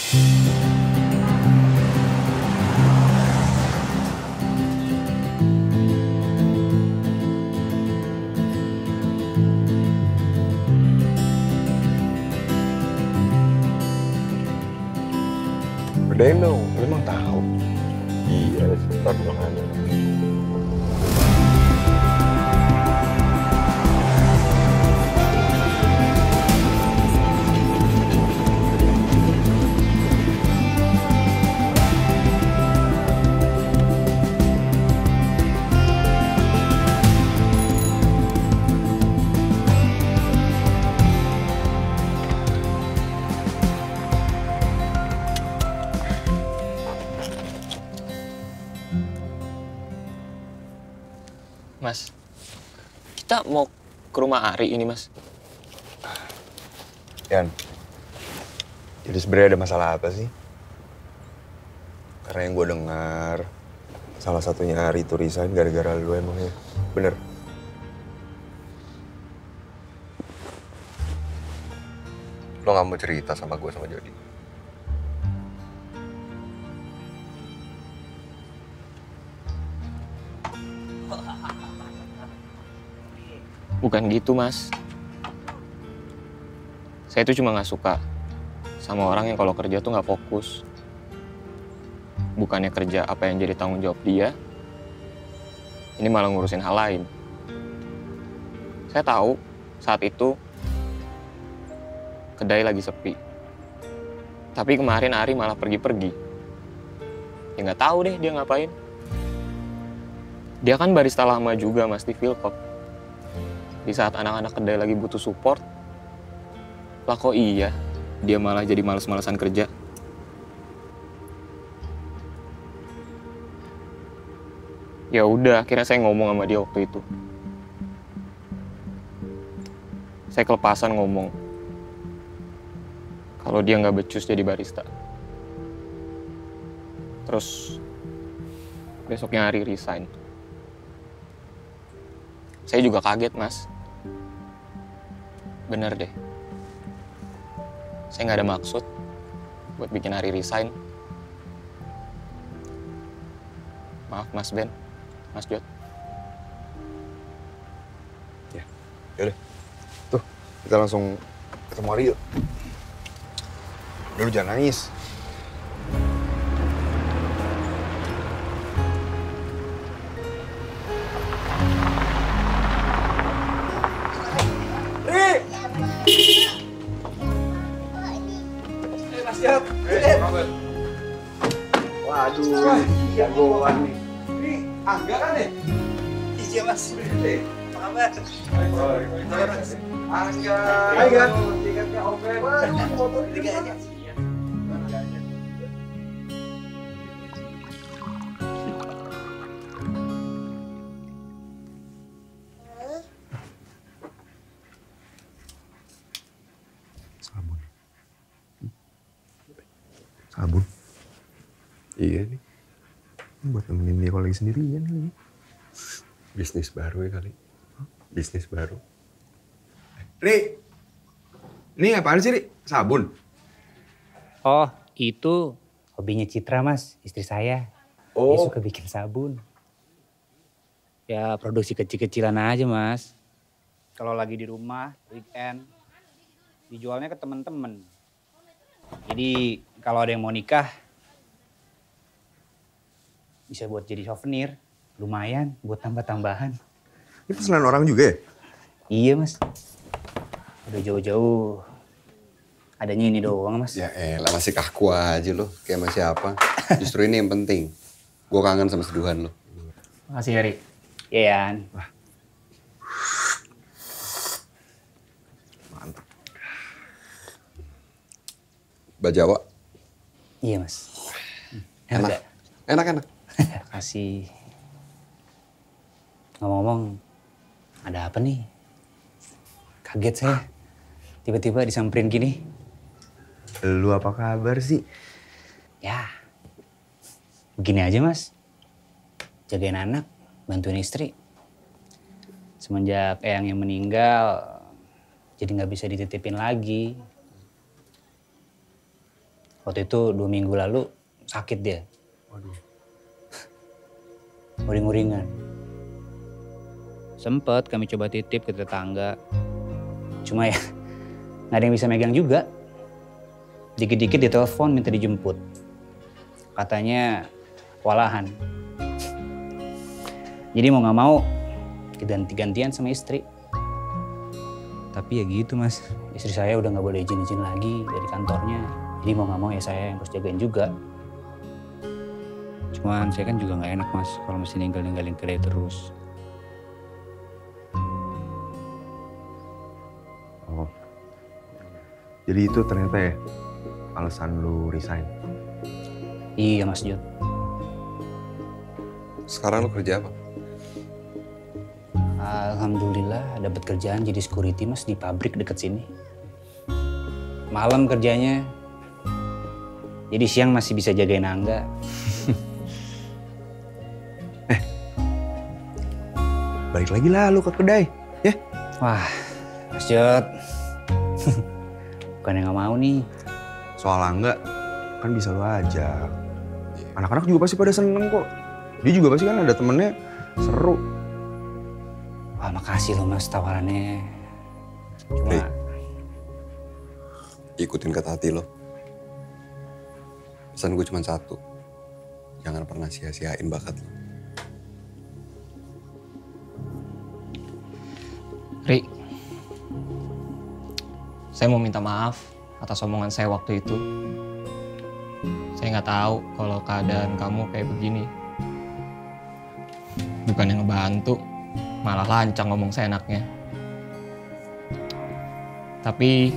Bedain dong, lu emang tahu. Iya, ntar makanya. Mas, kita mau ke rumah Ari ini, Mas. Yan, jadi sebenarnya ada masalah apa sih? Karena yang gue dengar, salah satunya Ari itu resign gara-gara lu emangnya. Bener? Lo gak mau cerita sama gue sama Jody? Bukan gitu, Mas. Saya tuh cuma nggak suka sama orang yang kalau kerja tuh nggak fokus. Bukannya kerja apa yang jadi tanggung jawab dia, ini malah ngurusin hal lain. Saya tahu saat itu kedai lagi sepi. Tapi kemarin Ari malah pergi-pergi. Ya nggak tahu deh dia ngapain. Dia kan barista lama juga, Mas, di Philcop. Di saat anak-anak kedai lagi butuh support, lah kok iya, dia malah jadi males-malesan kerja. Ya udah, akhirnya saya ngomong sama dia waktu itu. Saya kelepasan ngomong kalau dia nggak becus jadi barista. Terus besoknya Ari resign. Saya juga kaget, Mas. Bener deh. Saya nggak ada maksud buat bikin Ari resign. Maaf, Mas Ben, Mas Jod. Ya, yaudah. Tuh, kita langsung ketemu Ari yuk. Udah, lu jangan nangis. Siap. Waduh, jagoan nih. Ini Angga kan ya? Iya, Mas. Apa kabar? Angga. Hai, Gan. Tiketnya oke. Motor tiga aja. Sabun. Sabun? Iya nih. Buat nemenin dia kalau lagi sendirian nih. Bisnis baru ya kali. Bisnis baru. Ri, ini apaan sih, Ri? Sabun? Oh, itu hobinya Citra, Mas, istri saya. Dia suka bikin sabun. Ya, produksi kecil-kecilan aja, Mas. Kalau lagi di rumah, weekend, dijualnya ke temen-temen. Jadi, kalau ada yang mau nikah, bisa buat jadi souvenir. Lumayan buat tambah-tambahan. Ini pesanan orang juga ya? Iya, Mas. Udah jauh-jauh. Adanya ini doang, Mas. Ya elah, masih kaku aja lo. Kayak masih apa. Justru ini yang penting. Gue kangen sama seduhan lo. Makasih, Heri. Iya, Yan. Mantap. Bajawa. Iya, Mas. Enak. Enak. Kasih. Ngomong-ngomong, ada apa nih? Kaget saya. Tiba-tiba disamperin gini. Lu apa kabar sih? Ya, begini aja, Mas. Jagain anak, bantuin istri. Semenjak Eyang yang meninggal, jadi nggak bisa dititipin lagi. Waktu itu 2 minggu lalu sakit dia. Waduh. Uring-uringan. Sempet kami coba titip ke tetangga. Cuma ya nggak ada yang bisa megang juga. Dikit-dikit ditelepon minta dijemput. Katanya kewalahan. Jadi mau nggak mau ganti-gantian sama istri. Tapi ya gitu mas, istri saya udah nggak boleh izin-izin lagi dari kantornya. Jadi mau nggak mau ya saya yang harus jagain juga. Cuman saya kan juga nggak enak mas kalau mesti ninggalin kedai terus. Oh. Jadi itu ternyata ya alasan lu resign? Iya mas Jod. Sekarang lu kerja apa? Alhamdulillah dapat kerjaan jadi security mas di pabrik deket sini. Malam kerjanya. Jadi siang masih bisa jagain Angga. Balik lagi lah lu ke kedai, ya? Wah, Mas Jod. Bukan yang gak mau nih. Soal Angga, kan bisa lu ajak. Anak-anak juga pasti pada seneng kok. Dia juga pasti kan ada temennya seru. Wah makasih loh mas tawarannya. Cuma... Rik, ikutin kata hati lo. Pesan gue cuma satu. Jangan pernah sia-siain bakat lo. Ri, saya mau minta maaf atas omongan saya waktu itu. Saya nggak tahu kalau keadaan kamu kayak begini. Bukan yang ngebantu, malah lancang ngomong seenaknya. Tapi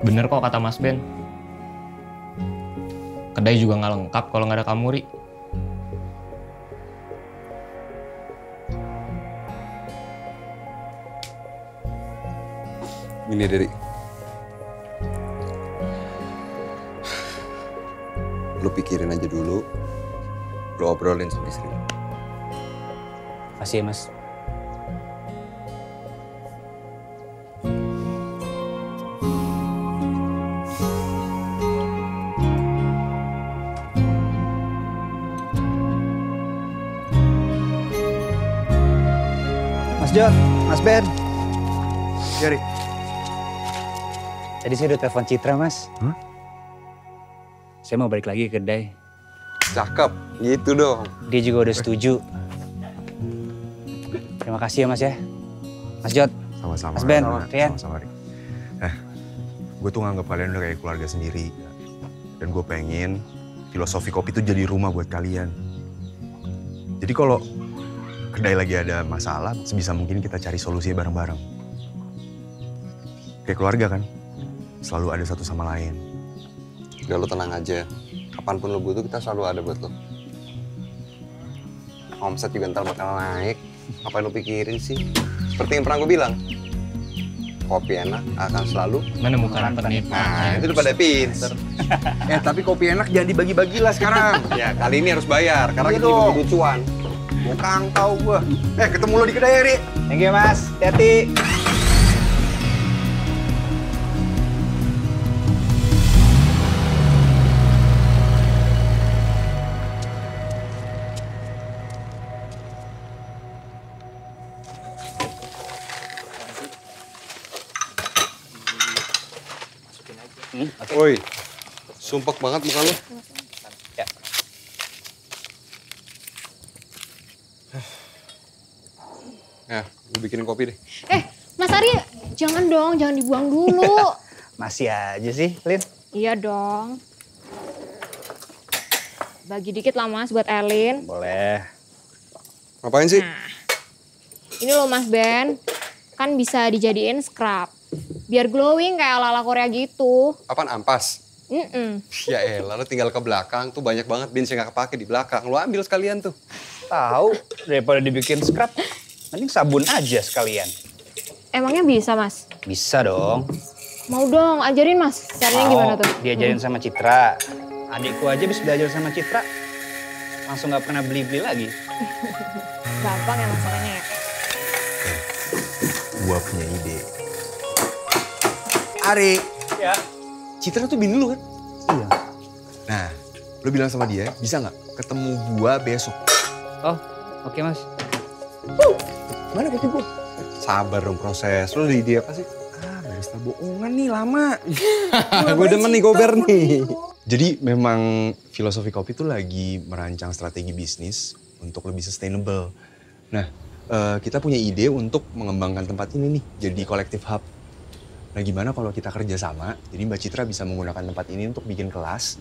bener kok kata Mas Ben. Kedai juga nggak lengkap kalau nggak ada kamu, Ri. Gini Dari, lu pikirin aja dulu, lu obrolin sama istri lu. Makasih ya mas. Mas Jod, Mas Ben. Ya, Rik. Tadi saya udah telepon Citra mas. Hah? Saya mau balik lagi ke kedai. Cakep, gitu dong. Dia juga udah setuju. Terima kasih ya mas ya. Mas Jod. Sama-sama. Mas Ben, Rian. Sama-sama, Rik. Gue tuh nganggap kalian udah kayak keluarga sendiri. Dan gue pengen filosofi kopi itu jadi rumah buat kalian. Jadi kalau kedai lagi ada masalah, sebisa mungkin kita cari solusi bareng-bareng. Kayak keluarga kan, selalu ada satu sama lain. Udah lo tenang aja, kapanpun lo butuh kita selalu ada buat lo. Omset juga ntar bakal naik, apa yang lo pikirin sih? Seperti yang pernah gue bilang, kopi enak akan selalu Menemukan penikmat. Nah, itu udah pada pinter. Tapi kopi enak jangan dibagi-bagi lah sekarang. Ya, kali ini harus bayar, karena Iya kita juga dong. butuh cuan. Bokang tau gue. Ketemu lo di kedai, Rik. Thank you mas, hati-hati. Woi, sumpek banget muka lo. Ya. Ya, gue bikinin kopi deh. Mas Ari, jangan dong, jangan dibuang dulu. Masih aja sih, Lin. Iya dong. Bagi dikit lah mas buat Elin. Boleh. Ngapain sih? Ini loh Mas Ben, kan bisa dijadiin scrub. Biar glowing kayak ala-ala Korea gitu. Apaan ampas? Ya elah, lo tinggal ke belakang tuh banyak banget bins yang gak kepake di belakang. Lo ambil sekalian tuh. Tahu, daripada dibikin scrub, mending sabun aja sekalian. Emangnya bisa mas? Bisa dong. Mau dong, ajarin mas. Caranya gimana tuh? Diajarin sama Citra. Adikku aja bisa belajar sama Citra. Langsung gak pernah beli-beli lagi. Gampang ya masalahnya ya. Gua punya ide. Ari, Ya. Citra tuh bini lu kan? Iya. Lu bilang sama dia, bisa nggak ketemu gua besok? Oh, oke Mas. Mana kopi gua? Sabar dong proses. Lu di ide apa sih? Barista bohongan nih, lama. Gue demen nih gober nih. Jadi memang filosofi kopi tuh lagi merancang strategi bisnis untuk lebih sustainable. Nah, kita punya ide untuk mengembangkan tempat ini nih jadi collective hub. Nah, gimana kalau kita kerjasama? Jadi Mbak Citra bisa menggunakan tempat ini untuk bikin kelas,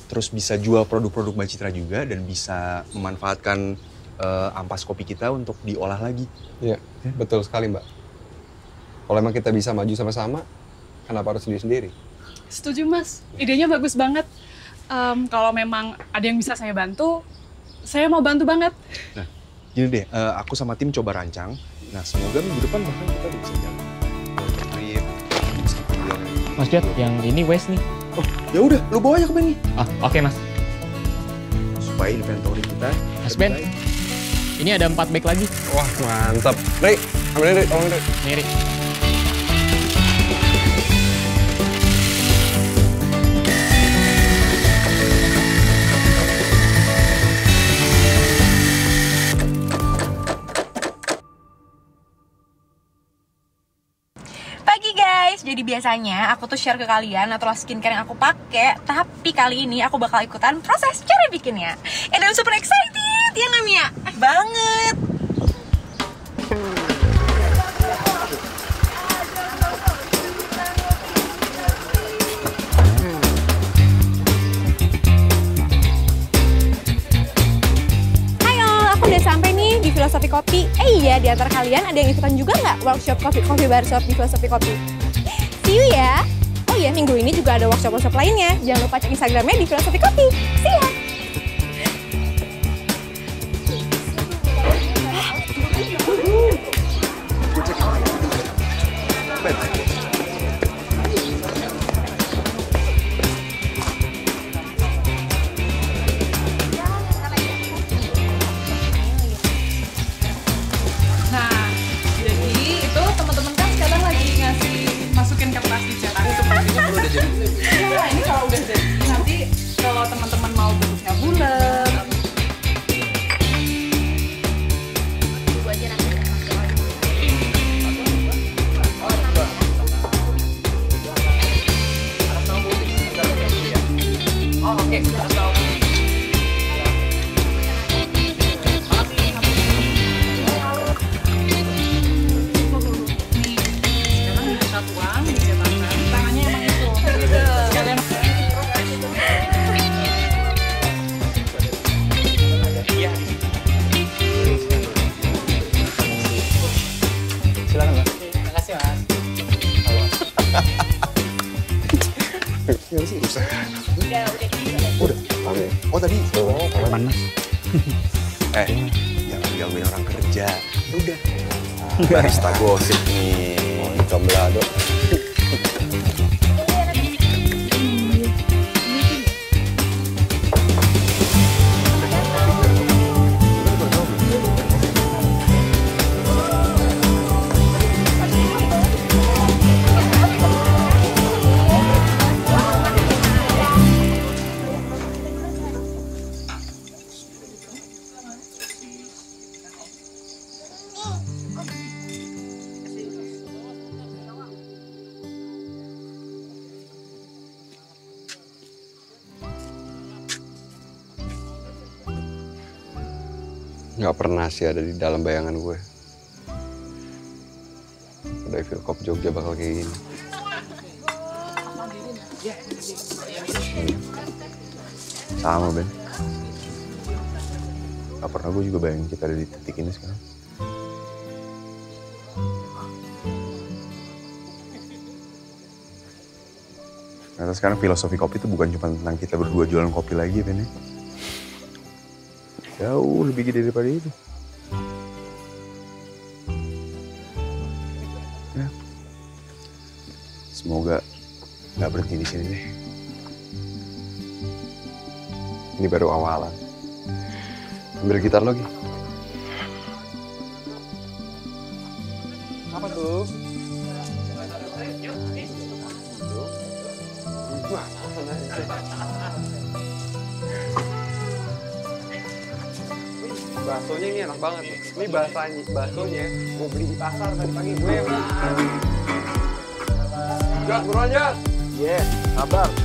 terus bisa jual produk-produk Mbak Citra juga dan bisa memanfaatkan ampas kopi kita untuk diolah lagi. Iya, betul sekali Mbak. Kalau emang kita bisa maju sama-sama, kenapa harus sendiri-sendiri? Setuju Mas, idenya bagus banget. Kalau memang ada yang bisa saya bantu, saya mau bantu banget. Nah, gini deh, aku sama tim coba rancang. Nah, semoga minggu depan bahkan kita udah bisa jalan. Mas Jod, yang ini West nih. Oh, ya udah, lu bawa aja ke Ben nih. Ah, oke Mas. Supaya inventory kita. Mas Ben, ini ada 4 bag lagi. Wah, mantap. Rik, ambilin Rik, tolong Rik. Nih, Rik. Pagi guys, jadi biasanya aku tuh share ke kalian natural skincare yang aku pakai, tapi kali ini aku bakal ikutan proses cara bikinnya. And I'm super excited, ya nggak Mia? Banget. Aku udah sampai nih di Filosofi Kopi. Iya, di antara kalian ada yang ikutan juga nggak workshop coffee bar shop di Filosofi Kopi? See you ya! Oh iya, minggu ini juga ada workshop lainnya. Jangan lupa cek Instagramnya di Filosofi Kopi. See ya! Nah, jadi itu teman-teman kan sekarang lagi ngasih masukin ke plastik cetak itu udah jadi. Iya, ini kalau udah jadi nanti kalau teman-teman mau bentuknya bulat. Oh, oke, kita tahu. Tuang, dicetakkan. Tangannya emang itu. Sekalian. Silakan Mas. Terima kasih Mas. Udah. Oh tadi. Aman Mas. Jangan gangguin orang kerja. Udah. Barista gosip nih. Comblado. Nggak pernah sih ada di dalam bayangan gue. Udah feel kop Jogja bakal kayak gini. Sama Ben. Gak pernah gue juga bayangin kita ada di titik ini sekarang. Ternyata sekarang filosofi kopi itu bukan cuma tentang kita berdua jualan kopi lagi Ben ya. Jauh lebih gede daripada itu. Ya. Semoga nggak berhenti di sini deh. Ini baru awalan. Ambil gitar lagi. Apa tuh? baksonya ini enak banget nih. Ini baksonya gue beli di pasar tadi pagi gue yang. Jak, buruan Jak. Iya, sabar.